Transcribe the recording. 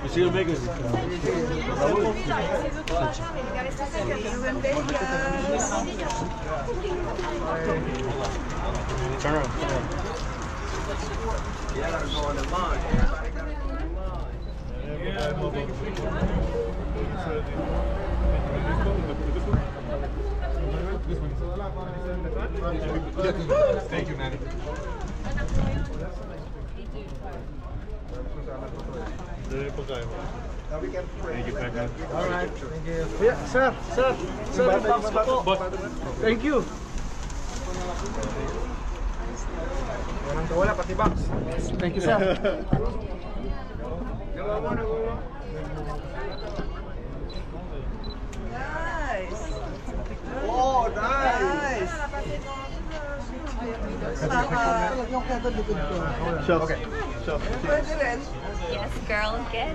Monsieur Vegas. Turn around. Yeah, I gotta go on the line. Everybody gotta go on the line. Thank you, man. Thank you, Pekka. Alright, thank you. Yeah, sir, box po. Thank you. Walang kawala, pati box. Thank you, sir. Nice. Oh, nice. Yung kaya likod ko. Okay. Pwede rin. Yes, girl, get